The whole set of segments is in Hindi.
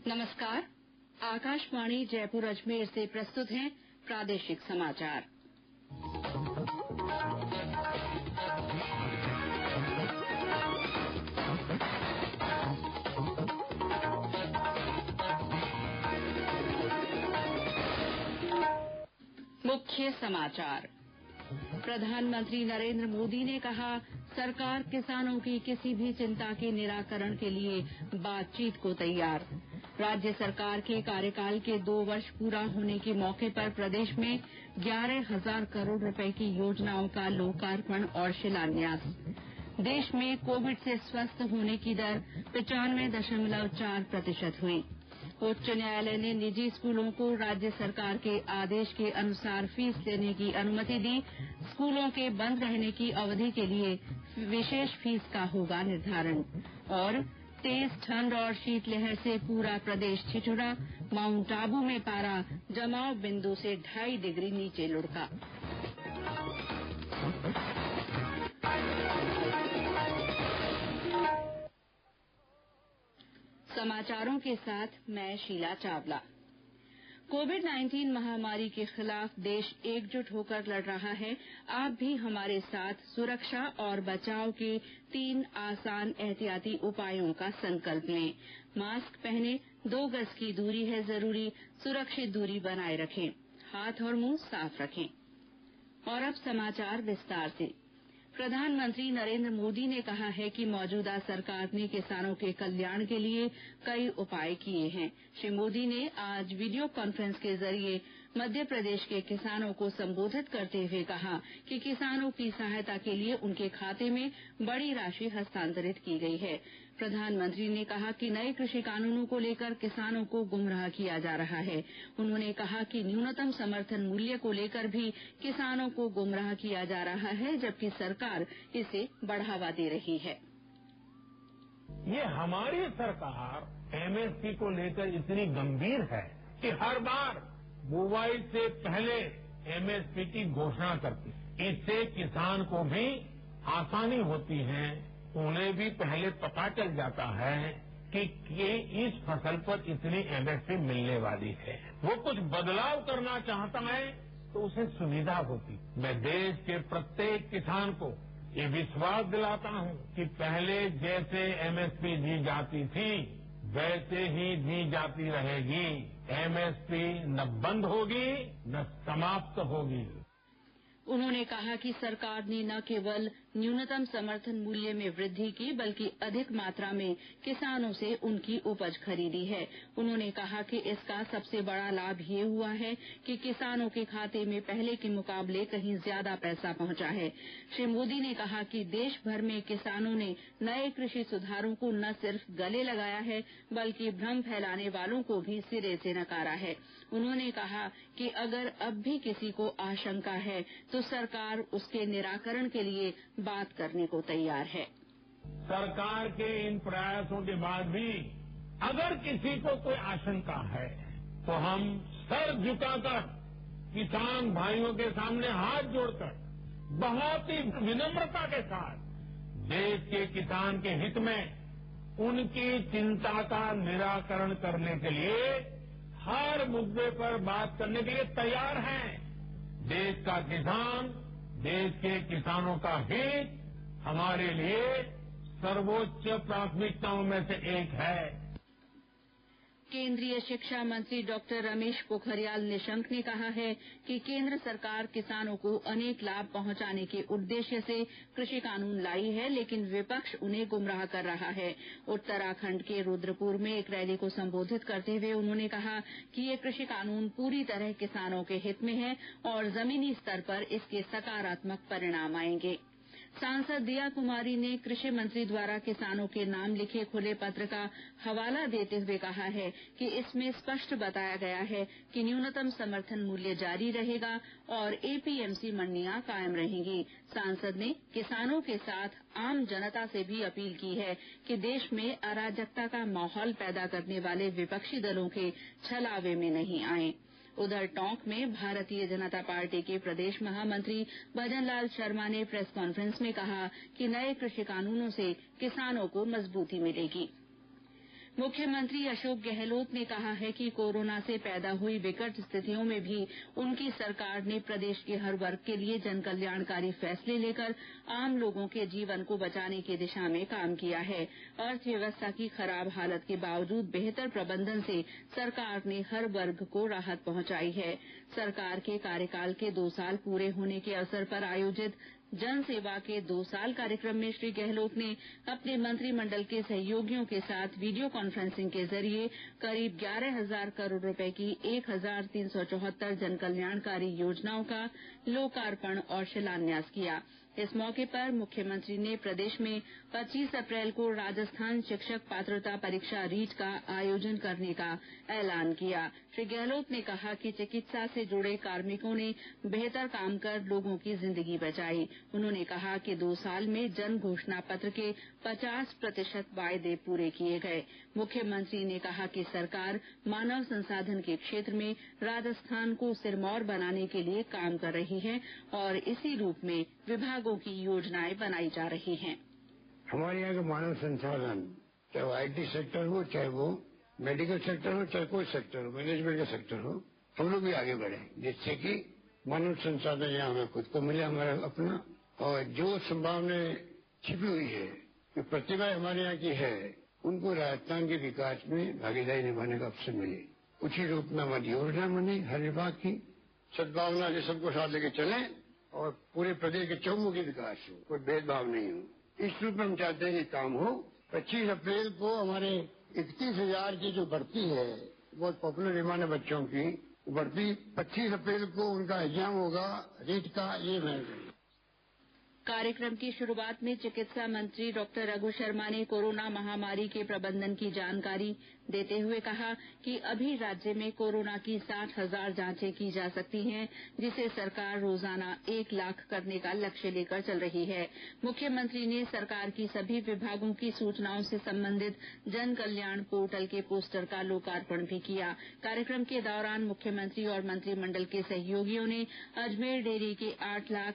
नमस्कार। आकाशवाणी जयपुर अजमेर से प्रस्तुत हैं प्रादेशिक समाचार। मुख्य समाचार। प्रधानमंत्री नरेंद्र मोदी ने कहा, सरकार किसानों की किसी भी चिंता के निराकरण के लिए बातचीत को तैयार। राज्य सरकार के कार्यकाल के 2 वर्ष पूरा होने के मौके पर प्रदेश में 11,000 करोड़ रुपए की योजनाओं का लोकार्पण और शिलान्यास। देश में कोविड से स्वस्थ होने की दर 95.4% हुई। उच्च न्यायालय ने निजी स्कूलों को राज्य सरकार के आदेश के अनुसार फीस लेने की अनुमति दी। स्कूलों के बंद रहने की अवधि के लिए विशेष फीस का होगा निर्धारण। और तेज ठंड और शीतलहर से पूरा प्रदेश ठिठुरा। माउंट आबू में पारा जमाव बिंदु से 2.5 डिग्री नीचे लुढ़का। समाचारों के साथ मैं शीला चावला। कोविड-19 महामारी के खिलाफ देश एकजुट होकर लड़ रहा है। आप भी हमारे साथ सुरक्षा और बचाव के 3 आसान एहतियाती उपायों का संकल्प लें। मास्क पहनें, 2 गज की दूरी है जरूरी, सुरक्षित दूरी बनाए रखें, हाथ और मुंह साफ रखें। और अब समाचार विस्तार से। प्रधानमंत्री नरेंद्र मोदी ने कहा है कि मौजूदा सरकार ने किसानों के कल्याण के लिए कई उपाय किए हैं। श्री मोदी ने आज वीडियो कॉन्फ्रेंस के जरिए मध्य प्रदेश के किसानों को संबोधित करते हुए कहा कि किसानों की सहायता के लिए उनके खाते में बड़ी राशि हस्तांतरित की गई है। प्रधानमंत्री ने कहा कि नए कृषि कानूनों को लेकर किसानों को गुमराह किया जा रहा है। उन्होंने कहा कि न्यूनतम समर्थन मूल्य को लेकर भी किसानों को गुमराह किया जा रहा है, जबकि सरकार इसे बढ़ावा दे रही है। ये हमारी सरकार एमएसपी को लेकर इतनी गंभीर है कि हर बार बुवाई से पहले एमएसपी की घोषणा करती है। इससे किसान को भी आसानी होती है, उन्हें भी पहले पता चल जाता है कि इस फसल पर इतनी एमएसपी मिलने वाली है। वो कुछ बदलाव करना चाहता है तो उसे सुविधा होती। मैं देश के प्रत्येक किसान को ये विश्वास दिलाता हूं कि पहले जैसे एमएसपी दी जाती थी वैसे ही दी जाती रहेगी। एमएसपी न बंद होगी न समाप्त होगी। उन्होंने कहा कि सरकार ने न केवल न्यूनतम समर्थन मूल्य में वृद्धि की, बल्कि अधिक मात्रा में किसानों से उनकी उपज खरीदी है। उन्होंने कहा कि इसका सबसे बड़ा लाभ ये हुआ है कि किसानों के खाते में पहले के मुकाबले कहीं ज्यादा पैसा पहुंचा है। श्री मोदी ने कहा कि देश भर में किसानों ने नए कृषि सुधारों को न सिर्फ गले लगाया है, बल्कि भ्रम फैलाने वालों को भी सिरे से नकारा है। उन्होंने कहा कि अगर अब भी किसी को आशंका है तो सरकार उसके निराकरण के लिए बात करने को तैयार है। सरकार के इन प्रयासों के बाद भी अगर किसी को कोई आशंका है तो हम सर झुकाकर किसान भाइयों के सामने हाथ जोड़कर बहुत ही विनम्रता के साथ देश के किसान के हित में उनकी चिंता का निराकरण करने के लिए हर मुद्दे पर बात करने के लिए तैयार हैं। देश का किसान, देश के किसानों का हित हमारे लिए सर्वोच्च प्राथमिकताओं में से एक है। केंद्रीय शिक्षा मंत्री डॉक्टर रमेश पोखरियाल निशंक ने कहा है कि केंद्र सरकार किसानों को अनेक लाभ पहुंचाने के उद्देश्य से कृषि कानून लाई है, लेकिन विपक्ष उन्हें गुमराह कर रहा है। उत्तराखंड के रुद्रपुर में एक रैली को संबोधित करते हुए उन्होंने कहा कि ये कृषि कानून पूरी तरह किसानों के हित में है और जमीनी स्तर पर इसके सकारात्मक परिणाम आएंगे। सांसद दिया कुमारी ने कृषि मंत्री द्वारा किसानों के नाम लिखे खुले पत्र का हवाला देते हुए कहा है कि इसमें स्पष्ट बताया गया है कि न्यूनतम समर्थन मूल्य जारी रहेगा और एपीएमसी मंडियां कायम रहेंगी। सांसद ने किसानों के साथ आम जनता से भी अपील की है कि देश में अराजकता का माहौल पैदा करने वाले विपक्षी दलों के छलावे में नहीं आएं। उधर टोंक में भारतीय जनता पार्टी के प्रदेश महामंत्री भजनलाल शर्मा ने प्रेस कॉन्फ्रेंस में कहा कि नए कृषि कानूनों से किसानों को मजबूती मिलेगी। मुख्यमंत्री अशोक गहलोत ने कहा है कि कोरोना से पैदा हुई विकट स्थितियों में भी उनकी सरकार ने प्रदेश के हर वर्ग के लिए जनकल्याणकारी फैसले लेकर आम लोगों के जीवन को बचाने की दिशा में काम किया है। अर्थव्यवस्था की खराब हालत के बावजूद बेहतर प्रबंधन से सरकार ने हर वर्ग को राहत पहुंचाई है। सरकार के कार्यकाल के 2 साल पूरे होने के अवसर पर आयोजित जन सेवा के 2 साल कार्यक्रम में श्री गहलोत ने अपने मंत्रिमंडल के सहयोगियों के साथ वीडियो कॉन्फ्रेंसिंग के जरिए करीब 11,000 करोड़ रुपए की 1,374 जनकल्याणकारी योजनाओं का लोकार्पण और शिलान्यास किया। इस मौके पर मुख्यमंत्री ने प्रदेश में 25 अप्रैल को राजस्थान शिक्षक पात्रता परीक्षा रीट का आयोजन करने का ऐलान किया। श्री गहलोत ने कहा कि चिकित्सा से जुड़े कार्मिकों ने बेहतर काम कर लोगों की जिंदगी बचाई। उन्होंने कहा कि 2 साल में जन घोषणा पत्र के 50% वायदे पूरे किए गए। मुख्यमंत्री ने कहा कि सरकार मानव संसाधन के क्षेत्र में राजस्थान को सिरमौर बनाने के लिए काम कर रही है और इसी रूप में विभागों की योजनाएं बनाई जा रही हैं। हमारे यहाँ का मानव संसाधन, चाहे वो IT सेक्टर हो, चाहे वो मेडिकल सेक्टर हो, चाहे कोई सेक्टर हो, मैनेजमेंट का सेक्टर हो, हम लोग भी आगे बढ़े जिससे कि मानव संसाधन यहाँ हमें खुद को मिले, हमारा अपना, और जो संभावनाएं छिपी हुई है, जो प्रतिभा हमारे यहाँ की है, उनको राजस्थान के विकास में भागीदारी निभाने का अवसर मिले। उसी रूप में हमारी योजना बने हर विभाग की, सद्भावना से सबको साथ लेके चले और पूरे प्रदेश के चौमुखी विकास हो, कोई भेदभाव नहीं हो। इस रूप में हम चाहते हैं कि काम हो। 25 अप्रैल को हमारे 31,000 की जो भर्ती है, बहुत पॉपुलर डिमांड है बच्चों की, भर्ती 25 अप्रैल को उनका एग्जाम होगा रीट का, ये मैं। कार्यक्रम की शुरुआत में चिकित्सा मंत्री डॉक्टर रघु शर्मा ने कोरोना महामारी के प्रबंधन की जानकारी देते हुए कहा कि अभी राज्य में कोरोना की 60,000 जांचें की जा सकती हैं, जिसे सरकार रोजाना 1 लाख करने का लक्ष्य लेकर चल रही है। मुख्यमंत्री ने सरकार की सभी विभागों की सूचनाओं से संबंधित जन कल्याण पोर्टल के पोस्टर का लोकार्पण भी किया। कार्यक्रम के दौरान मुख्यमंत्री और मंत्रिमंडल के सहयोगियों ने अजमेर डेयरी के 8 लाख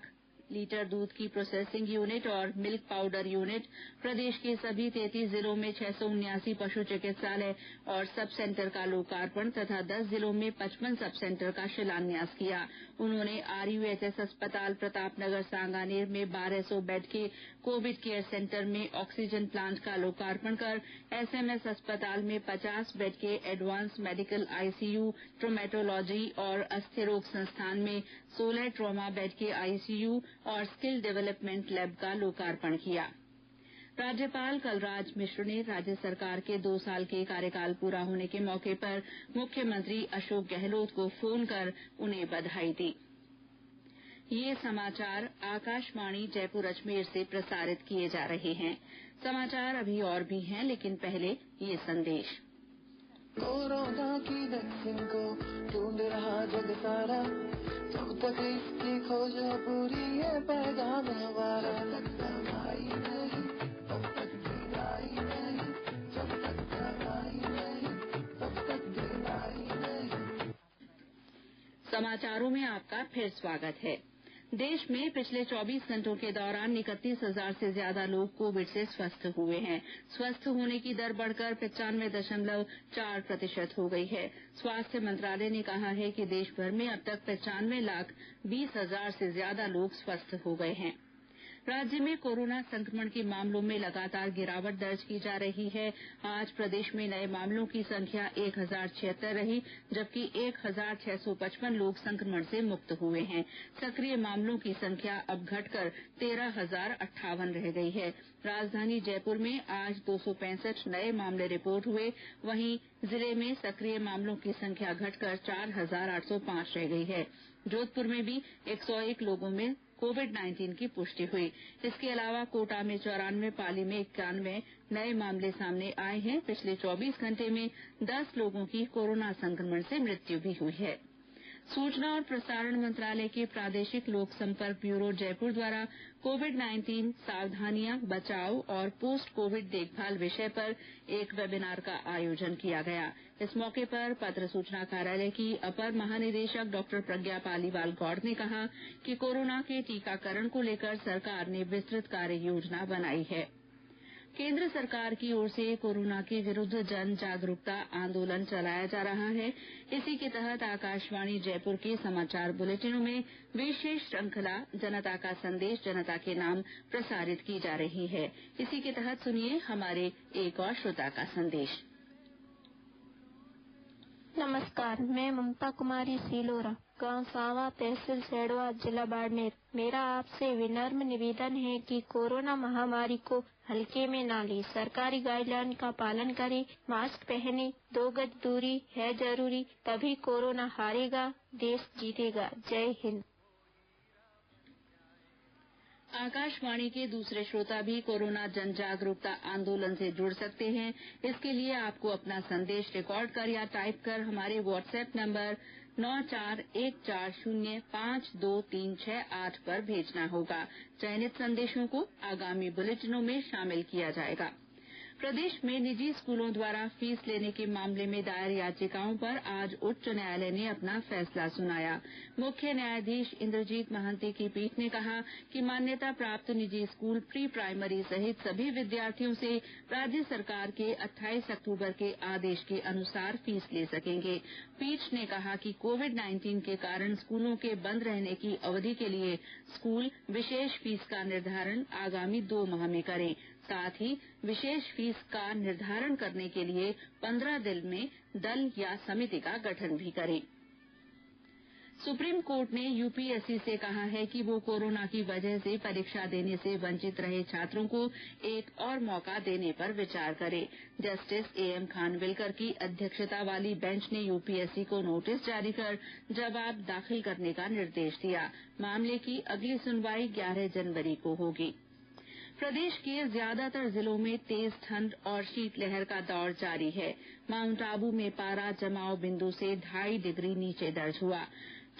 लीटर दूध की प्रोसेसिंग यूनिट और मिल्क पाउडर यूनिट, प्रदेश के सभी 33 जिलों में 679 पशु चिकित्सालय और सब सेंटर का लोकार्पण तथा 10 जिलों में 55 सब सेंटर का शिलान्यास किया। उन्होंने RUHS अस्पताल प्रतापनगर सांगानेर में 1200 बेड के कोविड केयर सेंटर में ऑक्सीजन प्लांट का लोकार्पण कर SMS अस्पताल में 50 बेड के एडवांस मेडिकल ICU, ट्रोमेटोलॉजी और अस्थि रोग संस्थान में 16 ट्रॉमा बेड के ICU और स्किल डेवलपमेंट लैब का लोकार्पण किया। राज्यपाल कलराज मिश्र ने राज्य सरकार के 2 साल के कार्यकाल पूरा होने के मौके पर मुख्यमंत्री अशोक गहलोत को फोन कर उन्हें बधाई दी। ये समाचार आकाशवाणी जयपुर अजमेर से प्रसारित किए जा रहे हैं। समाचार अभी और भी हैं, लेकिन पहले ये संदेश। कोरोना की वैक्सीन को ढूंढ रहा जग सारा, जब तक इसकी खोज पूरी है पैगाम हमारा। दवाई नहीं तब तक ढिलाई नहीं, जब तक दवाई नहीं तब तक ढिलाई नहीं। समाचारों में आपका फिर स्वागत है। देश में पिछले 24 घंटों के दौरान 31,000 से ज्यादा लोग कोविड से स्वस्थ हुए हैं। स्वस्थ होने की दर बढ़कर 95.4% हो गई है। स्वास्थ्य मंत्रालय ने कहा है कि देश भर में अब तक 95,20,000 से ज्यादा लोग स्वस्थ हो गए हैं। राज्य में कोरोना संक्रमण के मामलों में लगातार गिरावट दर्ज की जा रही है। आज प्रदेश में नए मामलों की संख्या 1,076 रही, जबकि 1,655 लोग संक्रमण से मुक्त हुए हैं। सक्रिय मामलों की संख्या अब घटकर 13,058 रह गई है। राजधानी जयपुर में आज 265 नए मामले रिपोर्ट हुए, वहीं जिले में सक्रिय मामलों की संख्या घटकर 4,805 रह गई है। जोधपुर में भी 101 लोगों में कोविड-19 की पुष्टि हुई। इसके अलावा कोटा में 94, पाली में 91 नए मामले सामने आए हैं। पिछले 24 घंटे में 10 लोगों की कोरोना संक्रमण से मृत्यु भी हुई है। सूचना और प्रसारण मंत्रालय के प्रादेशिक लोक संपर्क ब्यूरो जयपुर द्वारा कोविड-19 सावधानियां, बचाव और पोस्ट कोविड देखभाल विषय पर एक वेबिनार का आयोजन किया गया। इस मौके पर पत्र सूचना कार्यालय की अपर महानिदेशक डॉक्टर प्रज्ञा पालीवाल गौड़ ने कहा कि कोरोना के टीकाकरण को लेकर सरकार ने विस्तृत कार्य योजना बनाई है। केंद्र सरकार की ओर से कोरोना के विरुद्ध जन जागरूकता आंदोलन चलाया जा रहा है। इसी के तहत आकाशवाणी जयपुर के समाचार बुलेटिनों में विशेष श्रृंखला जनता का संदेश जनता के नाम प्रसारित की जा रही है। इसी के तहत सुनिए हमारे एक और श्रोता का संदेश। नमस्कार, मैं ममता कुमारी सीलोरा, गांव सावा, तहसील सेड़वा, जिला बाड़मेर। मेरा आपसे विनम्र निवेदन है कि कोरोना महामारी को हल्के में ना ले, सरकारी गाइडलाइन का पालन करें, मास्क पहने, 2 गज दूरी है जरूरी, तभी कोरोना हारेगा, देश जीतेगा। जय हिंद। आकाशवाणी के दूसरे श्रोता भी कोरोना जन जागरूकता आंदोलन से जुड़ सकते हैं। इसके लिए आपको अपना संदेश रिकॉर्ड कर या टाइप कर हमारे व्हाट्सएप नंबर 9414052368 पर भेजना होगा। चयनित संदेशों को आगामी बुलेटिनों में शामिल किया जाएगा। प्रदेश में निजी स्कूलों द्वारा फीस लेने के मामले में दायर याचिकाओं पर आज उच्च न्यायालय ने अपना फैसला सुनाया। मुख्य न्यायाधीश इंद्रजीत महांति की पीठ ने कहा कि मान्यता प्राप्त निजी स्कूल प्री प्राइमरी सहित सभी विद्यार्थियों से राज्य सरकार के 28 अक्टूबर के आदेश के अनुसार फीस ले सकेंगे। पीठ ने कहा कि कोविड-19 के कारण स्कूलों के बंद रहने की अवधि के लिए स्कूल विशेष फीस का निर्धारण आगामी 2 माह में करें। साथ ही विशेष फीस का निर्धारण करने के लिए 15 दिन में दल या समिति का गठन भी करें। सुप्रीम कोर्ट ने यूपीएससी से कहा है कि वो कोरोना की वजह से परीक्षा देने से वंचित रहे छात्रों को एक और मौका देने पर विचार करे। जस्टिस एएम खानविलकर की अध्यक्षता वाली बेंच ने यूपीएससी को नोटिस जारी कर जवाब दाखिल करने का निर्देश दिया। मामले की अगली सुनवाई 11 जनवरी को होगी। प्रदेश के ज्यादातर जिलों में तेज ठंड और शीतलहर का दौर जारी है। माउंट आबू में पारा जमाव बिंदु से 2.5 डिग्री नीचे दर्ज हुआ।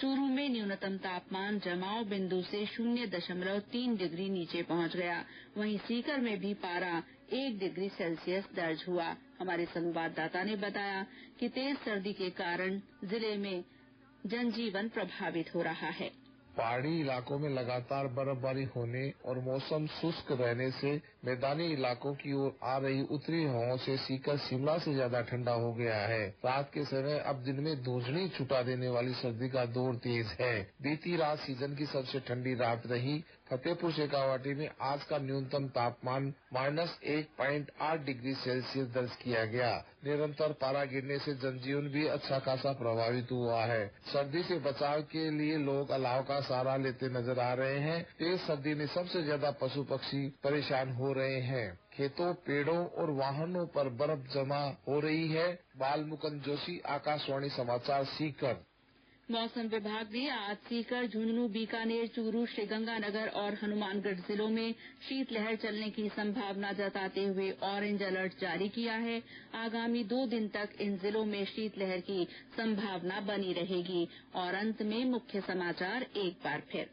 चूरू में न्यूनतम तापमान जमाव बिंदु से 0.3 डिग्री नीचे पहुंच गया। वहीं सीकर में भी पारा 1 डिग्री सेल्सियस दर्ज हुआ। हमारे संवाददाता ने बताया कि तेज सर्दी के कारण जिले में जनजीवन प्रभावित हो रहा है। पहाड़ी इलाकों में लगातार बर्फबारी होने और मौसम शुष्क रहने से मैदानी इलाकों की ओर आ रही उत्तरी हवाओं से सीकर शिमला से ज्यादा ठंडा हो गया है। रात के समय अब दिन में धूंझनी छुटा देने वाली सर्दी का दौर तेज है। बीती रात सीजन की सबसे ठंडी रात रही। फतेहपुर शेखावाटी में आज का न्यूनतम तापमान -1.8 डिग्री सेल्सियस दर्ज किया गया। निरंतर पारा गिरने से जनजीवन भी अच्छा खासा प्रभावित हुआ है। सर्दी से बचाव के लिए लोग अलाव का सहारा लेते नजर आ रहे हैं। तेज सर्दी में सबसे ज्यादा पशु पक्षी परेशान हो रहे हैं। खेतों, पेड़ों और वाहनों पर बर्फ जमा हो रही है। बालमुकुंद जोशी, आकाशवाणी समाचार, सीकर। मौसम विभाग ने आज सीकर, झुंझुनू, बीकानेर, चूरू, श्रीगंगानगर और हनुमानगढ़ जिलों में शीतलहर चलने की संभावना जताते हुए ऑरेंज अलर्ट जारी किया है। आगामी 2 दिन तक इन जिलों में शीतलहर की संभावना बनी रहेगी। और अंत में मुख्य समाचार एक बार फिर।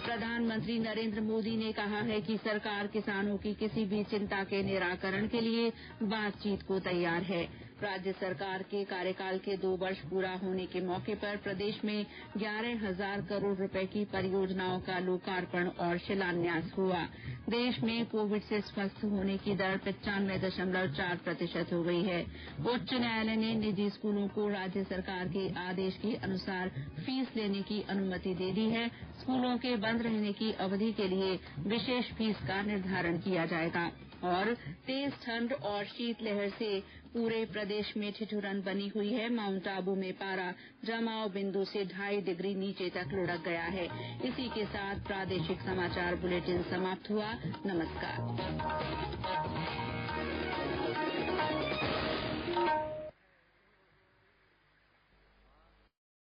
प्रधानमंत्री नरेंद्र मोदी ने कहा है कि सरकार किसानों की किसी भी चिंता के निराकरण के लिए बातचीत को तैयार है। राज्य सरकार के कार्यकाल के 2 वर्ष पूरा होने के मौके पर प्रदेश में 11,000 करोड़ रुपए की परियोजनाओं का लोकार्पण और शिलान्यास हुआ। देश में कोविड से स्वस्थ होने की दर 95.4% हो गई है। उच्च न्यायालय ने निजी स्कूलों को राज्य सरकार के आदेश के अनुसार फीस लेने की अनुमति दे दी है। स्कूलों के बंद रहने की अवधि के लिए विशेष फीस का निर्धारण किया जाएगा। और तेज ठंड और शीतलहर से पूरे प्रदेश में ठिठुरन बनी हुई है। माउंट आबू में पारा जमाव बिंदु से 2.5 डिग्री नीचे तक लुढ़क गया है। इसी के साथ प्रादेशिक समाचार बुलेटिन समाप्त हुआ। नमस्कार।